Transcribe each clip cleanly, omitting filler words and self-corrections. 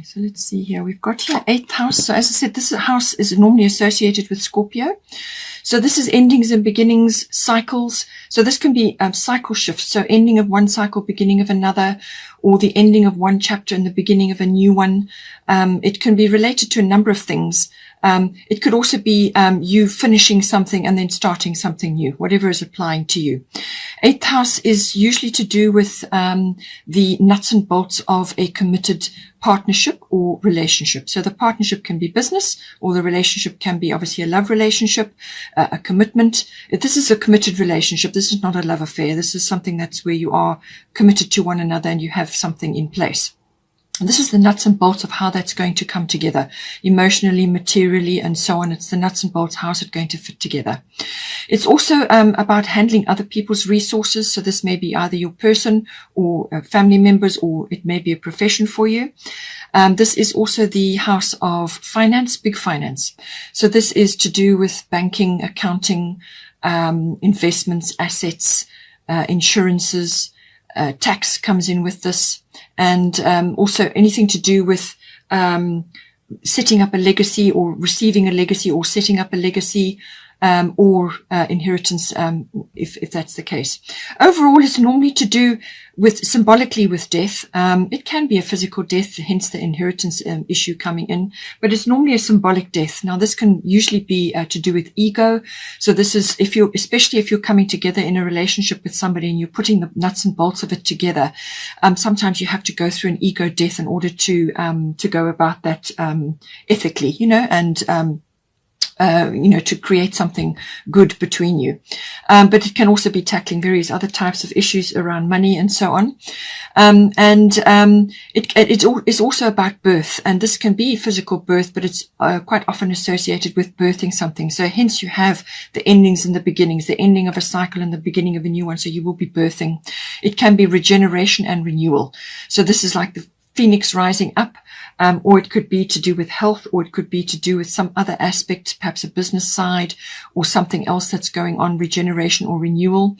so let's see here. We've got here 8th house. So as I said, this house is normally associated with Scorpio. So this is endings and beginnings, cycles. So this can be cycle shifts. So ending of one cycle, beginning of another, or the ending of one chapter and the beginning of a new one. It can be related to a number of things. It could also be you finishing something and then starting something new, whatever is applying to you. 8th house is usually to do with the nuts and bolts of a committed partnership or relationship. So the partnership can be business, or the relationship can be obviously a love relationship, a commitment. If this is a committed relationship, this is not a love affair. This is something that's where you are committed to one another and you have something in place. And this is the nuts and bolts of how that's going to come together, emotionally, materially, and so on. It's the nuts and bolts. How's it going to fit together? It's also about handling other people's resources. So this may be either your person or family members, or it may be a profession for you. This is also the house of finance, big finance. So this is to do with banking, accounting, investments, assets, insurances. Tax comes in with this, and also anything to do with setting up a legacy, or receiving a legacy, or setting up a legacy, or inheritance, if that's the case. Overall, it's normally to do with symbolically with death. It can be a physical death, hence the inheritance issue coming in, but it's normally a symbolic death. Now, this can usually be to do with ego. So this is especially if you're coming together in a relationship with somebody and you're putting the nuts and bolts of it together. Sometimes you have to go through an ego death in order to go about that ethically, and to create something good between you. But it can also be tackling various other types of issues around money and so on. It is also about birth, and this can be physical birth, but it's quite often associated with birthing something. So hence you have the endings and the beginnings, the ending of a cycle and the beginning of a new one. So you will be birthing. It can be regeneration and renewal. So this is like the phoenix rising up. Or it could be to do with health, or it could be to do with some other aspect, perhaps a business side or something else that's going on, regeneration or renewal.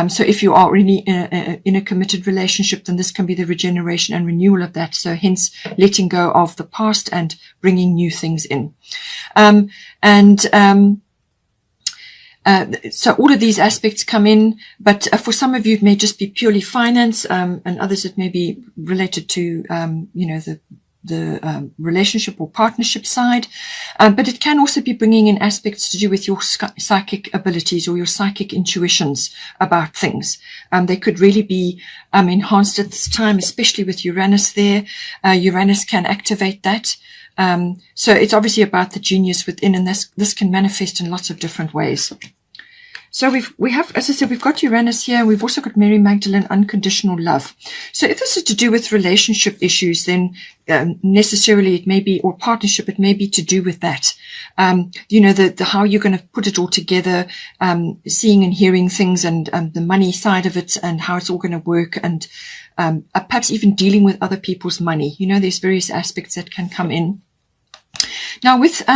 So if you are really in a committed relationship, then this can be the regeneration and renewal of that. So hence letting go of the past and bringing new things in. So all of these aspects come in, but for some of you, it may just be purely finance, and others it may be related to, the relationship or partnership side, but it can also be bringing in aspects to do with your psychic abilities or your psychic intuitions about things. They could really be enhanced at this time, especially with Uranus there. Uranus can activate that. So it's obviously about the genius within, and this can manifest in lots of different ways. So we have, as I said, we've got Uranus here. We've also got Mary Magdalene, unconditional love. So if this is to do with relationship issues, then necessarily it may be, or partnership, it may be to do with that. The how you're going to put it all together, seeing and hearing things, and the money side of it, and how it's all going to work, and perhaps even dealing with other people's money. There's various aspects that can come in. Now with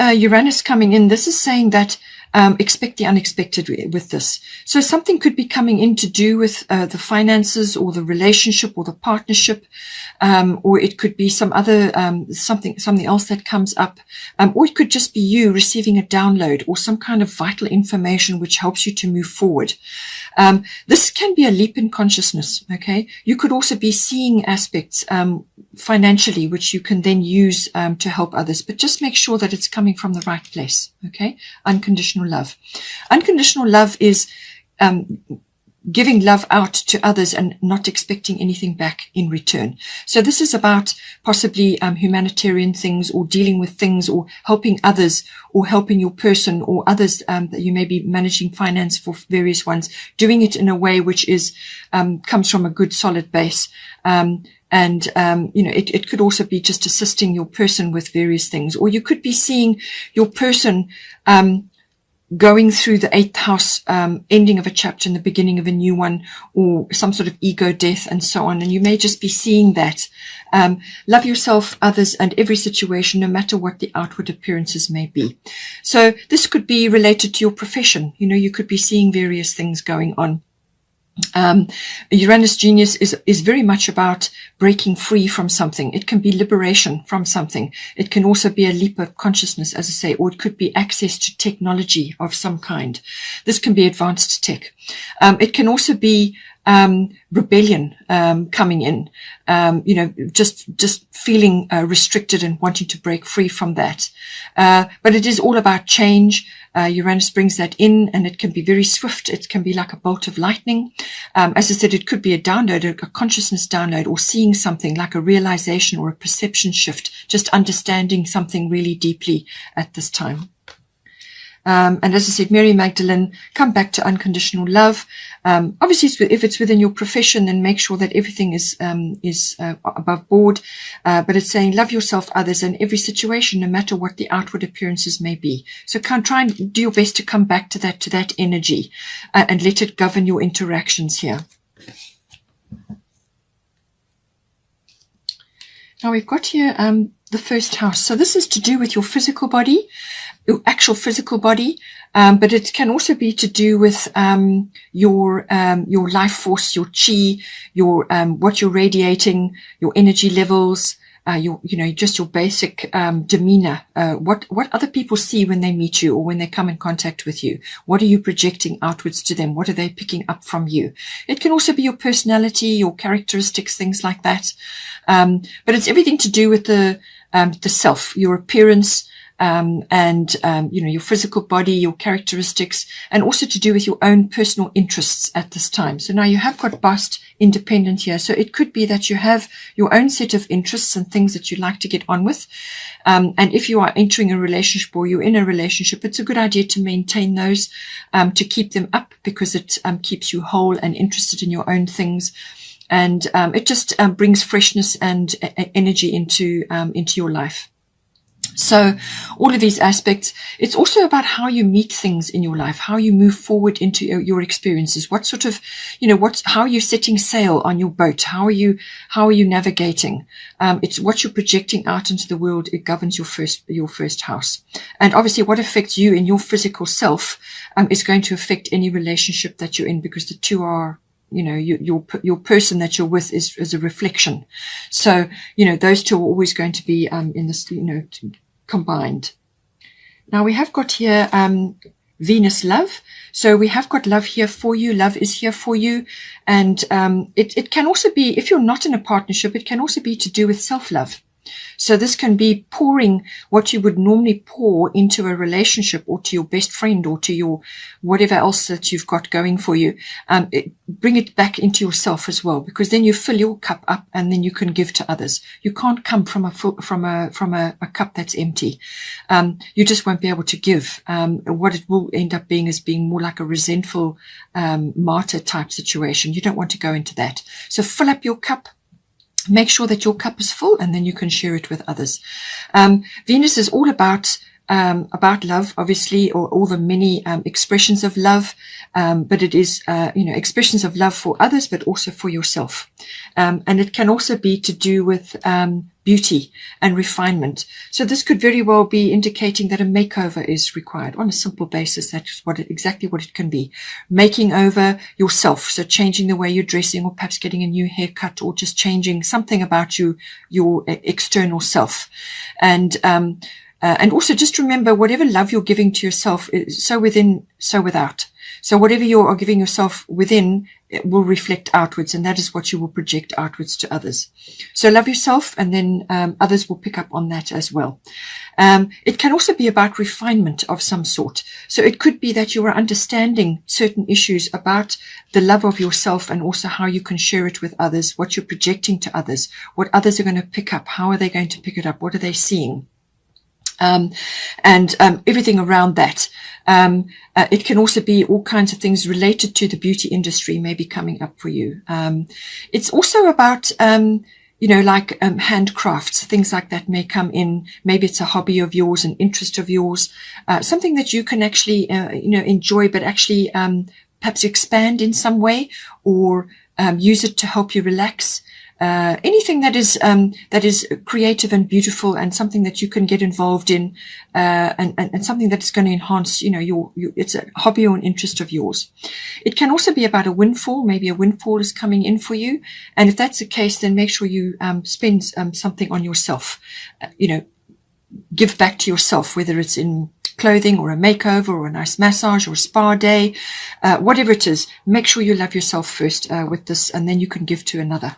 Uranus coming in, this is saying that expect the unexpected with this. So something could be coming in to do with the finances, or the relationship, or the partnership, or it could be some other something else that comes up, or it could just be you receiving a download or some kind of vital information which helps you to move forward. This can be a leap in consciousness. Okay, you could also be seeing aspects financially which you can then use to help others, but just make sure that it's coming from the right place. Okay, unconditional love. Unconditional love is giving love out to others and not expecting anything back in return. So this is about possibly humanitarian things, or dealing with things, or helping others, or helping your person, or others that you may be managing finance for, various ones, doing it in a way which is comes from a good solid base. It could also be just assisting your person with various things, or you could be seeing your person going through the 8th house, ending of a chapter and the beginning of a new one, or some sort of ego death and so on. And you may just be seeing that. Love yourself, others, and every situation, no matter what the outward appearances may be. So this could be related to your profession. You could be seeing various things going on. Uranus genius is very much about breaking free from something. It can be liberation from something. It can also be a leap of consciousness, as I say, or it could be access to technology of some kind. This can be advanced tech. It can also be rebellion coming in, just feeling restricted and wanting to break free from that. But it is all about change. Uranus brings that in, and it can be very swift. It can be like a bolt of lightning. As I said, it could be a download, a consciousness download, or seeing something like a realization or a perception shift, just understanding something really deeply at this time. And as I said, Mary Magdalene, come back to unconditional love. Obviously, if it's within your profession, then make sure that everything is above board. But it's saying love yourself, others, and every situation, no matter what the outward appearances may be. So try and do your best to come back to that energy, and let it govern your interactions here. Now we've got here the first house. So this is to do with your physical body, your actual physical body, but it can also be to do with your life force, your chi, your what you're radiating, your energy levels, just your basic demeanor. What other people see when they meet you or when they come in contact with you. What are you projecting outwards to them? What are they picking up from you? It can also be your personality, your characteristics, things like that. But it's everything to do with the self, your appearance, your physical body, your characteristics, and also to do with your own personal interests at this time. So now you have got Bast independent here. So it could be that you have your own set of interests and things that you like to get on with. And if you are entering a relationship or you're in a relationship, it's a good idea to maintain those, to keep them up, because it keeps you whole and interested in your own things. And it just brings freshness and energy into your life. So all of these aspects, it's also about how you meet things in your life, how you move forward into your experiences. What sort of, how are you setting sail on your boat? How are you navigating? It's what you're projecting out into the world. It governs your first house. And obviously what affects you in your physical self, is going to affect any relationship that you're in, because the two are, your person that you're with is a reflection. So, those two are always going to be, in this, combined. Now we have got here, Venus love. So we have got love here for you. Love is here for you. And, it can also be, if you're not in a partnership, it can also be to do with self-love. So this can be pouring what you would normally pour into a relationship, or to your best friend, or to your whatever else that you've got going for you. Bring it back into yourself as well, because then you fill your cup up and then you can give to others. You can't come from a cup that's empty. You just won't be able to give. What it will end up being is being more like a resentful martyr type situation. You don't want to go into that. So fill up your cup. Make sure that your cup is full, and then you can share it with others. Venus is all about love, obviously, or all the many expressions of love. But it is, expressions of love for others, but also for yourself. And it can also be to do with beauty and refinement. So this could very well be indicating that a makeover is required on a simple basis. That's exactly what it can be. Making over yourself. So changing the way you're dressing, or perhaps getting a new haircut, or just changing something about your external self. And also just remember, whatever love you're giving to yourself is so within, so without. So whatever you are giving yourself within, it will reflect outwards, and that is what you will project outwards to others. So love yourself, and then others will pick up on that as well. It can also be about refinement of some sort. So it could be that you are understanding certain issues about the love of yourself, and also how you can share it with others, what you're projecting to others, what others are going to pick up, how are they going to pick it up, what are they seeing? And everything around that. It can also be all kinds of things related to the beauty industry maybe coming up for you. It's also about, handcrafts, things like that may come in. Maybe it's a hobby of yours, an interest of yours, something that you can actually, enjoy, but actually, perhaps expand in some way, or use it to help you relax. anything that is creative and beautiful, and something that you can get involved in, and something that's going to enhance, it's a hobby or an interest of yours. It can also be about a windfall. Maybe a windfall is coming in for you, and if that's the case, then make sure you spend something on yourself. Give back to yourself, whether it's in clothing or a makeover or a nice massage or a spa day, whatever it is. Make sure you love yourself first with this, and then you can give to another.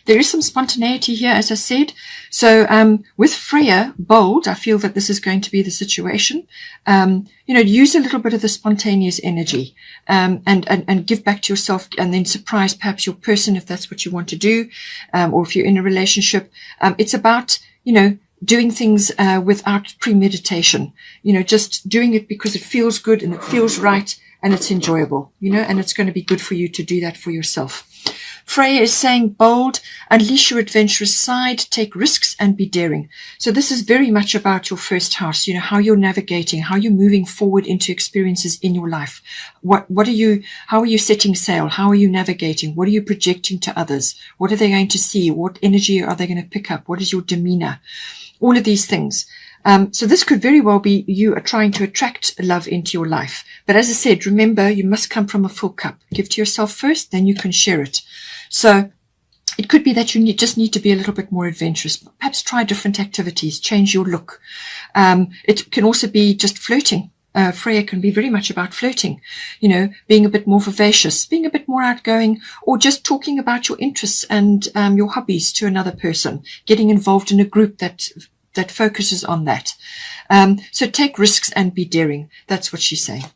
There is some spontaneity here, as I said. So with Freya, bold, I feel that this is going to be the situation. Use a little bit of the spontaneous energy, and give back to yourself, and then surprise perhaps your person if that's what you want to do, or if you're in a relationship. It's about, doing things without premeditation, just doing it because it feels good and it feels right and it's enjoyable, and it's going to be good for you to do that for yourself. Freya is saying, bold, unleash your adventurous side, take risks and be daring. So this is very much about your first house, how you're navigating, how you're moving forward into experiences in your life. How are you setting sail? How are you navigating? What are you projecting to others? What are they going to see? What energy are they going to pick up? What is your demeanor? All of these things. So this could very well be you are trying to attract love into your life. But as I said, remember, you must come from a full cup. Give to yourself first, then you can share it. So it could be that you just need to be a little bit more adventurous. Perhaps try different activities, change your look. It can also be just flirting. Freya can be very much about flirting, being a bit more vivacious, being a bit more outgoing, or just talking about your interests and your hobbies to another person, getting involved in a group that focuses on that. So take risks and be daring. That's what she's saying.